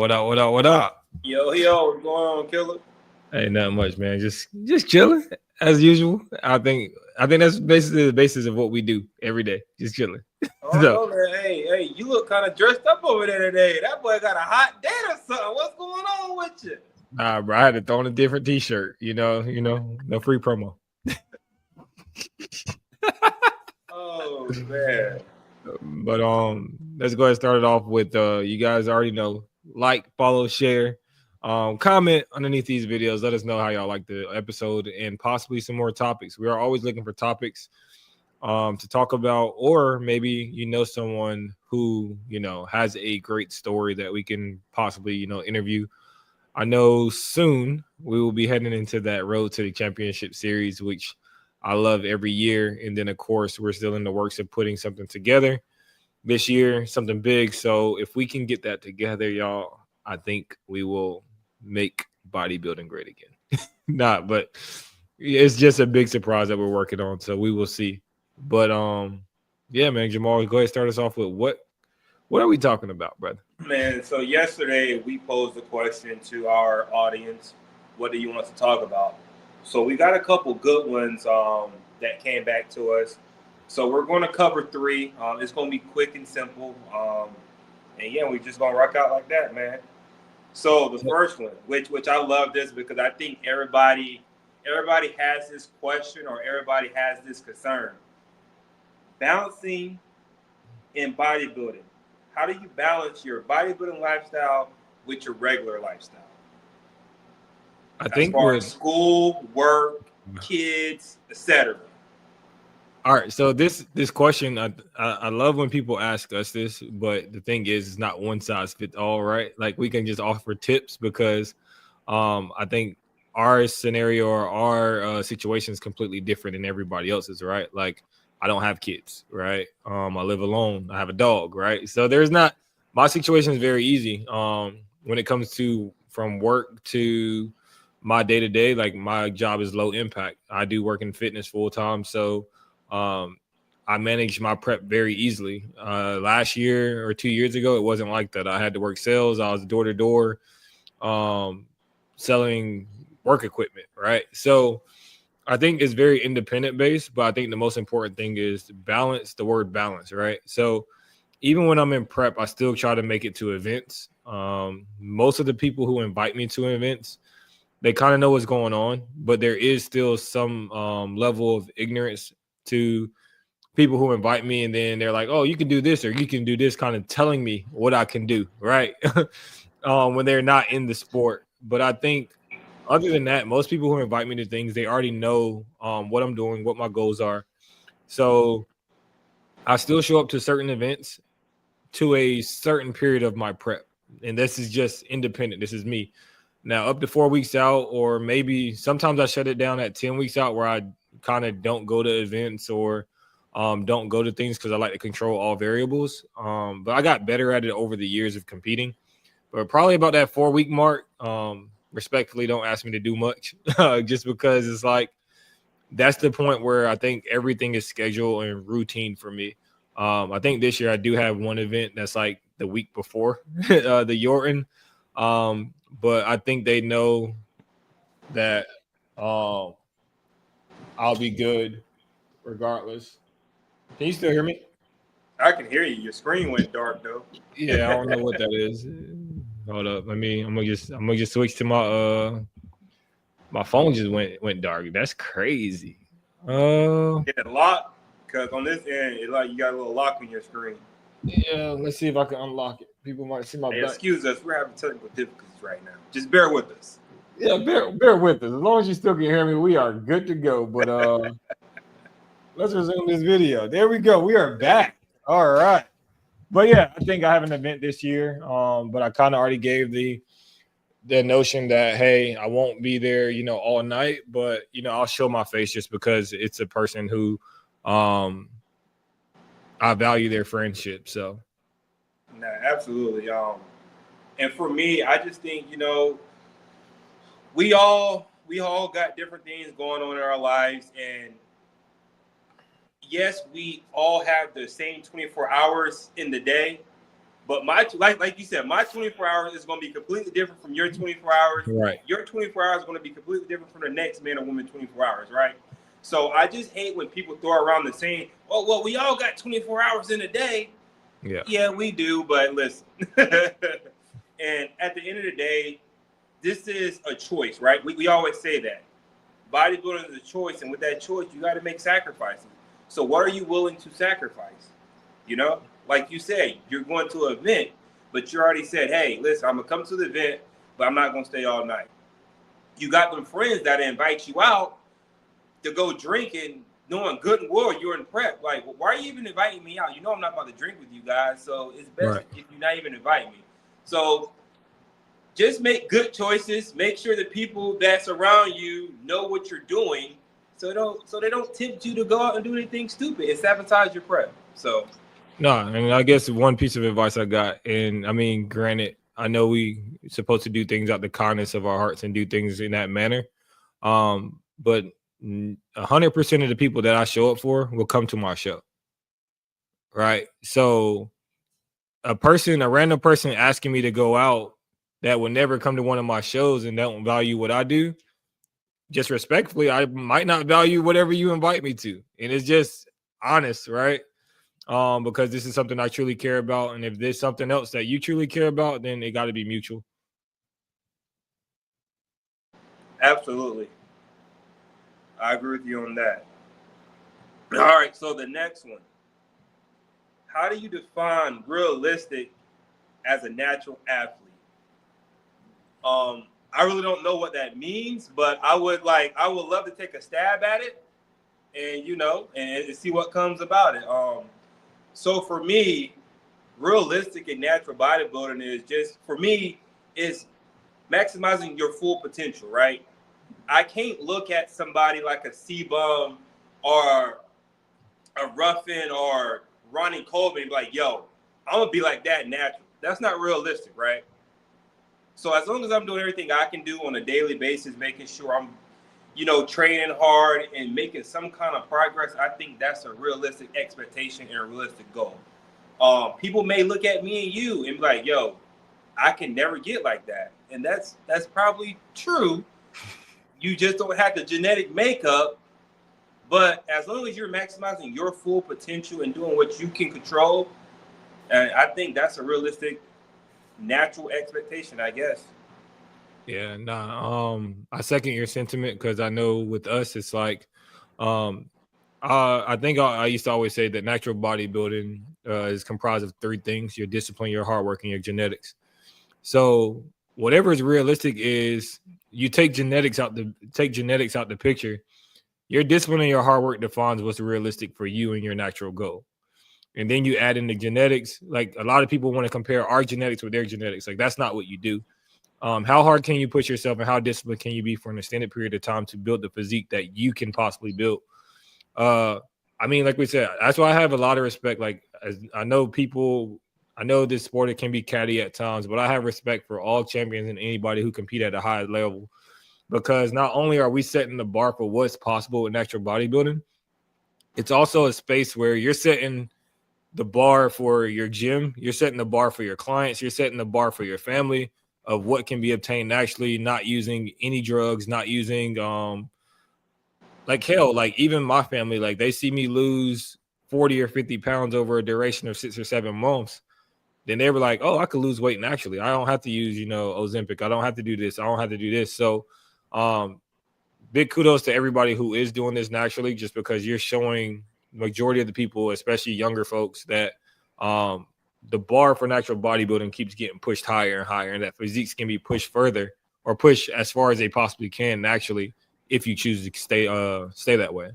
What up? What up? What up? Yo, what's going on, killer? Hey, nothing much, man. Just chilling as usual. I think that's basically the basis of what we do every day. Just chilling. I don't So, know, man. Hey, you look kind of dressed up over there today. That boy got a hot date or something. What's going on with you? nah, bro, I had to throw on a different T-shirt. No free promo. Oh man. But let's go ahead and start it off with you guys already know, like, follow, share, comment underneath these videos. Let us know how y'all like the episode and possibly some more topics. We are always looking for topics to talk about, or maybe someone who has a great story that we can possibly interview. I know soon we will be heading into that road to the championship series, which I love every year. And then, of course, we're still in the works of putting something together this year, something big. So if we can get that together, y'all, I think we will make bodybuilding great again. Not, but it's just a big surprise that we're working on. So we will see. But yeah, man, Jamal, go ahead and start us off with what are we talking about, brother? Man, so yesterday we posed a question to our audience. What do you want to talk about? So we got a couple good ones that came back to us. So we're going to cover three. It's going to be quick and simple. And yeah, we're just going to rock out like that, man. So the first one, which I love this because I think everybody has this question or everybody has this concern. Balancing in bodybuilding. How do you balance your bodybuilding lifestyle with your regular lifestyle? I think as far we're as school, work, kids, etc. all right. So this question, I love when people ask us this, but the thing is, it's not one size fits all, right? Like we can just offer tips because I think our scenario or our situation is completely different than everybody else's, right? Like I don't have kids, right? I live alone. I have a dog, right? So my situation is very easy. When it comes to from work to my day to day, like my job is low impact. I do work in fitness full time, so I manage my prep very easily. Last year or 2 years ago, it wasn't like that. I had to work sales. I was door to door, selling work equipment, right? So I think it's very independent based, but I think the most important thing is balance, the word balance, right? So even when I'm in prep, I still try to make it to events. Most of the people who invite me to events, they kind of know what's going on, but there is still some level of ignorance to people who invite me. And then they're like, oh, you can do this or you can do this, kind of telling me what I can do, right? When they're not in the sport. But I think other than that, most people who invite me to things, they already know what I'm doing, what my goals are. So I still show up to certain events to a certain period of my prep. And this is just independent. This is me. Now, up to 4 weeks out, or maybe sometimes I shut it down at 10 weeks out where I kind of don't go to events or don't go to things because I like to control all variables. But I got better at it over the years of competing. But probably about that 4 week mark, respectfully, don't ask me to do much just because it's like that's the point where I think everything is scheduled and routine for me. I think this year I do have one event that's like the week before the Yorton. But I think they know that I'll be good regardless. Can you still hear me? I can hear you. Your screen went dark though. Yeah, I don't know what that is. Hold up. I'm gonna just switch to my phone just went dark. That's crazy. Get it locked because on this end, it's like you got a little lock on your screen. Yeah, let's see if I can unlock it. People might see my Hey, back. excuse us, we're having technical difficulties right now. Just bear with us. Yeah, bear with us. As long as you still can hear me, we are good to go. But let's resume this video. There we go. We are back. All right. But yeah, I think I have an event this year. But I kind of already gave the notion that hey, I won't be there, all night, but I'll show my face just because it's a person who I value their friendship. So Nah, absolutely. And for me, I just think, we all got different things going on in our lives, and yes, we all have the same 24 hours in the day, But like you said, my 24 hours is going to be completely different from your 24 hours. Right. Your 24 hours is going to be completely different from the next man or woman 24 hours, right? So I just hate when people throw around the saying, "Oh, well, we all got 24 hours in a day." Yeah, we do, but listen. And at the end of the day, this is a choice, right? We always say that. Bodybuilding is a choice, and with that choice, you got to make sacrifices. So what are you willing to sacrifice? You know, like you said, you're going to an event, but you already said, hey, listen, I'm going to come to the event, but I'm not going to stay all night. You got them friends that invite you out to go drinking, knowing good and well you're in prep. Like, why are you even inviting me out? You know I'm not about to drink with you guys, so it's best if you're not even inviting me. So just make good choices. Make sure the people that's around you know what you're doing, so they don't tempt you to go out and do anything stupid and sabotage your prep. So no, and I guess one piece of advice I got, and I mean, granted, I know we supposed to do things out the kindness of our hearts and do things in that manner, but 100% of the people that I show up for will come to my show, right? So a random person asking me to go out that will never come to one of my shows and don't value what I do, just respectfully, I might not value whatever you invite me to. And it's just honest, right? Because this is something I truly care about. And if there's something else that you truly care about, then it got to be mutual. Absolutely. I agree with you on that. All right, so the next one. How do you define realistic as a natural athlete? I really don't know what that means, but I would love to take a stab at it and, and see what comes about it. So for me, realistic and natural bodybuilding is maximizing your full potential, right? I can't look at somebody like a C-Bum or a Ruffin or Ronnie Coleman and be like, yo, I'm going to be like that natural. That's not realistic, right? So as long as I'm doing everything I can do on a daily basis, making sure I'm, training hard and making some kind of progress, I think that's a realistic expectation and a realistic goal. People may look at me and you and be like, yo, I can never get like that. And that's probably true. You just don't have the genetic makeup. But as long as you're maximizing your full potential and doing what you can control, I think that's a realistic, natural expectation, I guess. Yeah, nah. I second your sentiment because I know with us, it's like, I think I used to always say that natural bodybuilding is comprised of three things: your discipline, your hard work, and your genetics. So whatever is realistic is you take genetics out the picture. Your discipline and your hard work defines what's realistic for you and your natural goal. And then you add in the genetics. Like a lot of people want to compare our genetics with their genetics. Like that's not what you do. How hard can you push yourself and how disciplined can you be for an extended period of time to build the physique that you can possibly build? I mean, like we said, that's why I have a lot of respect. Like I know this sport, it can be catty at times, but I have respect for all champions and anybody who compete at a high level, because not only are we setting the bar for what's possible with natural bodybuilding, it's also a space where you're setting the bar for your gym, you're setting the bar for your clients, you're setting the bar for your family of what can be obtained naturally, not using any drugs, not using like even my family, like they see me lose 40 or 50 pounds over a duration of 6 or 7 months. Then they were like, oh, I could lose weight naturally. I don't have to use, Ozempic. I don't have to do this. I don't have to do this. So big kudos to everybody who is doing this naturally, just because you're showing majority of the people, especially younger folks, that the bar for natural bodybuilding keeps getting pushed higher and higher, and that physiques can be pushed further or pushed as far as they possibly can naturally if you choose to stay that way.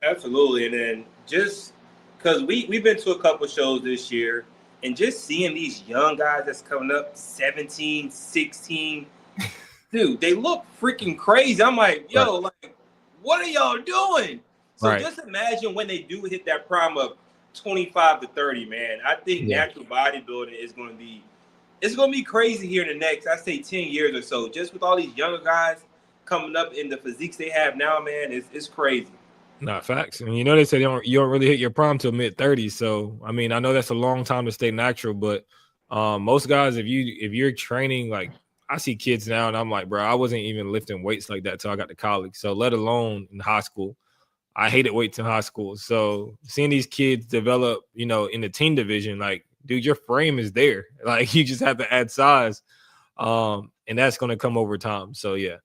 Absolutely. And then just because we've been to a couple shows this year, and just seeing these young guys that's coming up 17, 16, dude, they look freaking crazy. I'm like, yo, like, what are y'all doing? So just imagine when they do hit that prime of 25 to 30, man. I think natural bodybuilding is going to be crazy here in the next, I say 10 years or so. Just with all these younger guys coming up in the physiques they have now, man, it's crazy. Not facts. And they say you don't really hit your prime till mid-30s. So, I mean, I know that's a long time to stay natural, but Most guys, if you're training, like I see kids now, and I'm like, bro, I wasn't even lifting weights like that till I got to college. So let alone in high school. I hated weights in high school. So seeing these kids develop, you know, in the teen division, like, dude, your frame is there. Like you just have to add size. And that's gonna come over time. So yeah,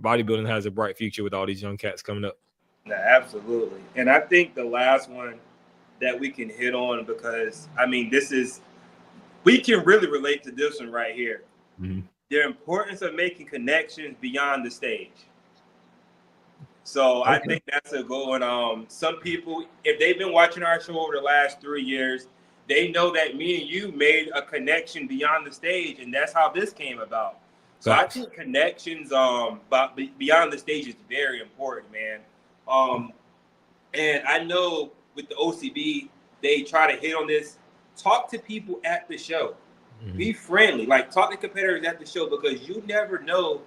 bodybuilding has a bright future with all these young cats coming up. No, absolutely. And I think the last one that we can hit on, because I mean, we can really relate to this one right here. Mm-hmm. The importance of making connections beyond the stage. So Okay. I think that's a good one. Some people, if they've been watching our show over the last 3 years, they know that me and you made a connection beyond the stage, and that's how this came about. So Facts. I think connections beyond the stage is very important, man. And I know with the OCB, they try to hit on this. Talk to people at the show. Mm-hmm. Be friendly. Like, talk to competitors at the show, because you never know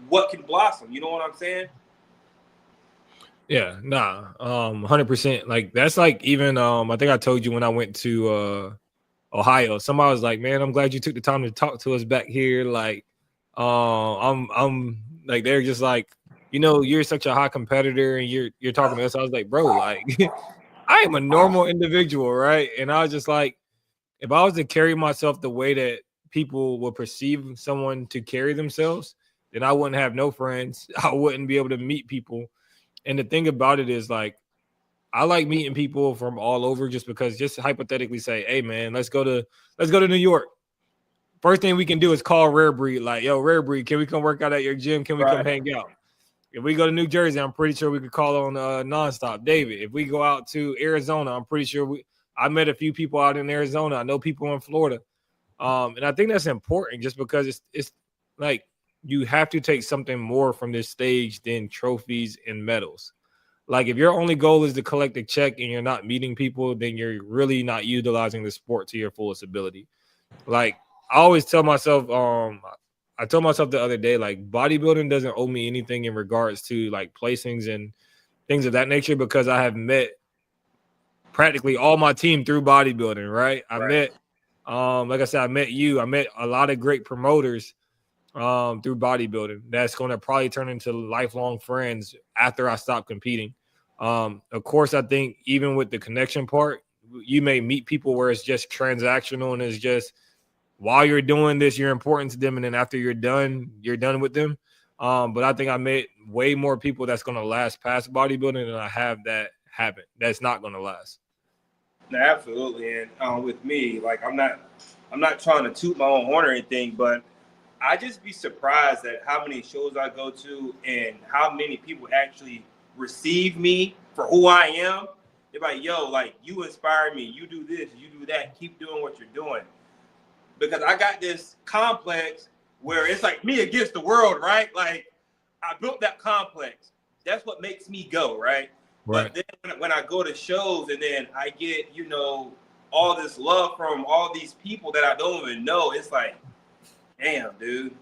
what can blossom. You know what I'm saying? Yeah, nah, 100%. Like that's like even I think I told you when I went to Ohio, somebody was like, "Man, I'm glad you took the time to talk to us back here." Like, I'm like they're just like, you know, you're such a high competitor and you're talking to us. I was like, bro, like I am a normal individual, right? And I was just like, if I was to carry myself the way that people would perceive someone to carry themselves, then I wouldn't have no friends. I wouldn't be able to meet people. And the thing about it is, like, I like meeting people from all over, just because, just hypothetically say, hey man, let's go to New York. First thing we can do is call Rare Breed, like, yo, Rare Breed, can we come work out at your gym? Can we come hang out? If we go to New Jersey, I'm pretty sure we could call on Nonstop David. If we go out to Arizona, I'm pretty sure I met a few people out in Arizona. I know people in Florida. And I think that's important, just because it's like you have to take something more from this stage than trophies and medals. Like, if your only goal is to collect a check and you're not meeting people, then you're really not utilizing the sport to your fullest ability. Like, I always tell myself, I told myself the other day, like, bodybuilding doesn't owe me anything in regards to like placings and things of that nature, because I have met practically all my team through bodybuilding, right? I met, like I said, I met you. I met a lot of great promoters through bodybuilding. That's going to probably turn into lifelong friends after I stop competing. Of course, I think even with the connection part, you may meet people where it's just transactional and it's just, while you're doing this, you're important to them, and then after you're done with them. But I think I met way more people that's going to last past bodybuilding than I have that happen. That's not going to last. No, absolutely. And with me, like, I'm not trying to toot my own horn or anything, but I just be surprised at how many shows I go to and how many people actually receive me for who I am. They're like, yo, like, you inspire me. You do this, you do that. Keep doing what you're doing. Because I got this complex where it's like me against the world, right? Like, I built that complex. That's what makes me go, right? But then when I go to shows and then I get, you know, all this love from all these people that I don't even know, it's like, damn, dude,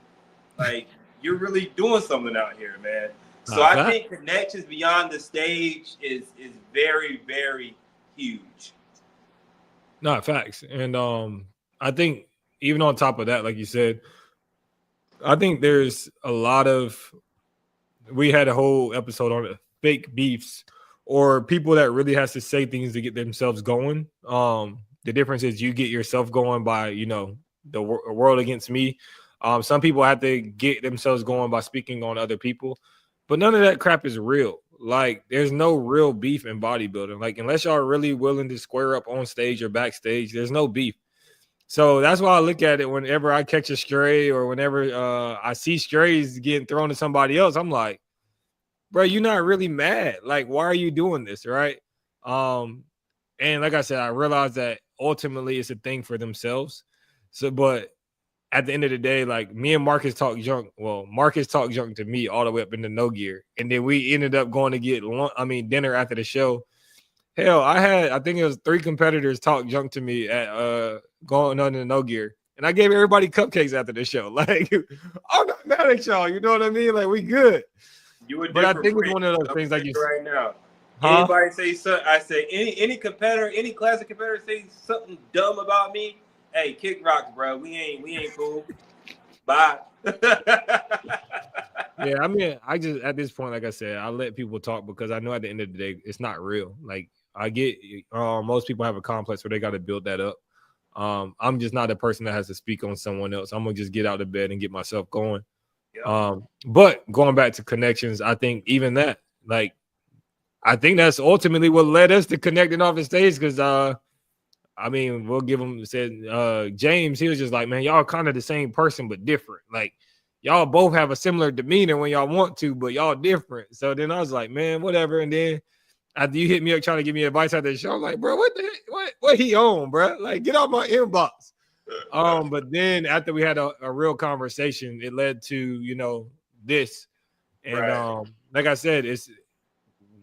like, you're really doing something out here, man. So I think connections beyond the stage is very, very huge. No, facts. And I think even on top of that, like you said, I think there's a lot of, we had a whole episode on fake beefs or people that really has to say things to get themselves going. The difference is you get yourself going by, you know, the world against me. Some people have to get themselves going by speaking on other people, but none of that crap is real. Like, there's no real beef in bodybuilding. Like, unless y'all are really willing to square up on stage or backstage, there's no beef. So that's why I look at it whenever I catch a stray or whenever I see strays getting thrown to somebody else. I'm like, bro, you're not really mad. Like, why are you doing this, right? And like I said, I realize that ultimately it's a thing for themselves. So, but at the end of the day, like, me and Marcus talk junk. Well, Marcus talked junk to me all the way up into no gear. And then we ended up going to get dinner after the show. Hell, I think it was 3 competitors talk junk to me at going on to no gear. And I gave everybody cupcakes after the show. Like, I'm not mad at y'all. You know what I mean? Like, we good. But I think it's one of those things, like you right now. Huh? Anybody say something? I say any competitor, any classic competitor say something dumb about me, Hey, kick rocks, bro. We ain't cool. Bye. Yeah, I mean, I just at this point, like I said, I let people talk because I know at the end of the day, it's not real. Like I get, most people have a complex where they got to build that up. I'm just not a person that has to speak on someone else. I'm gonna just get out of bed and get myself going. Yeah. But going back to connections, I think even that, like, I think that's ultimately what led us to connecting off the stage. Because I mean, we'll give him said James, he was just like, man, y'all kind of the same person but different. Like y'all both have a similar demeanor when y'all want to, but y'all different. So then I was like, man, whatever. And then after you hit me up trying to give me advice after the show, I'm like, bro, what the heck? What he on, bro? Like, get out my inbox. But then after we had a real conversation, it led to, you know, this. And Right. like I said,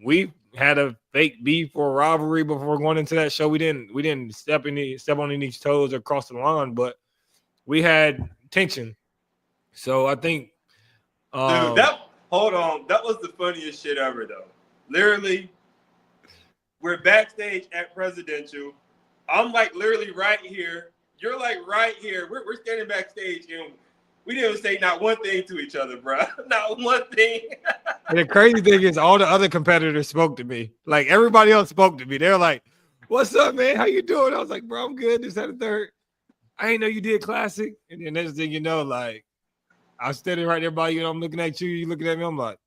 we had a fake beef or rivalry before going into that show. We didn't step on any toes or cross the line, but we had tension. So I think Dude, hold on. That was the funniest shit ever though. Literally, we're backstage at Presidential. I'm like literally right here. You're like right here. We're standing backstage and we didn't say not one thing to each other, bro. Not one thing. and the crazy thing is all the other competitors spoke to me. Like everybody else spoke to me. They're like, "What's up, man? How you doing?" I was like, "Bro, I'm good." This, that, and third. I ain't know you did classic. And then next thing you know, like I was standing right there by you, and I'm looking at you. You looking at me. I'm like,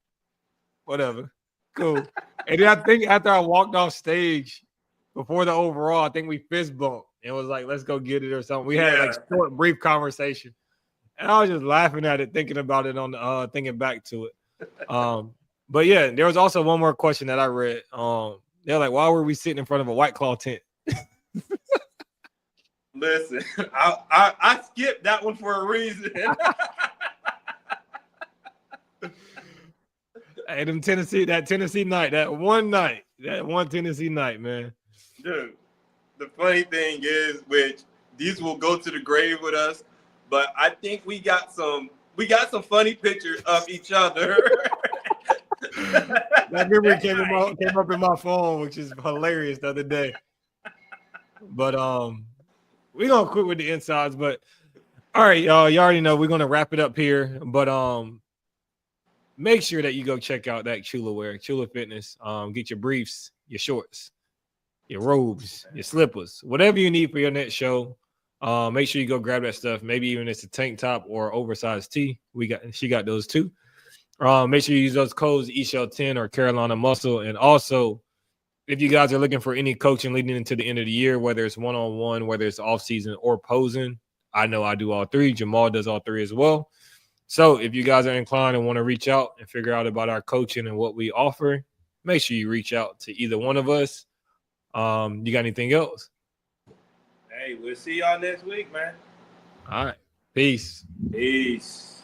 whatever, cool. And then I think after I walked off stage before the overall, I think we fist bumped and was like, "Let's go get it" or something. We had like short, brief conversation, and I was just laughing at it, thinking about it on the thinking back to it. But yeah, there was also one more question that I read. They're like, "Why were we sitting in front of a White Claw tent?" Listen, I skipped that one for a reason. Hey, that Tennessee night, that one Tennessee night, man. Dude, the funny thing is, which these will go to the grave with us, but I think we got some funny pictures of each other. That memory came up in my phone, which is hilarious the other day. But we're gonna quit with the insides. But all right, y'all, you already know we're gonna wrap it up here. But make sure that you go check out that Chula wear, Chula Fitness. Get your briefs, your shorts, your robes, your slippers, whatever you need for your next show. Make sure you go grab that stuff. Maybe even it's a tank top or oversized tee. She got those too. Make sure you use those codes eShell10 or Carolina Muscle. And also, if you guys are looking for any coaching leading into the end of the year, whether it's one-on-one, whether it's off-season or posing, I know I do all three. Jamal does all three as well. So if you guys are inclined and want to reach out and figure out about our coaching and what we offer, make sure you reach out to either one of us. You got anything else? Hey, we'll see y'all next week, man. All right. Peace. Peace.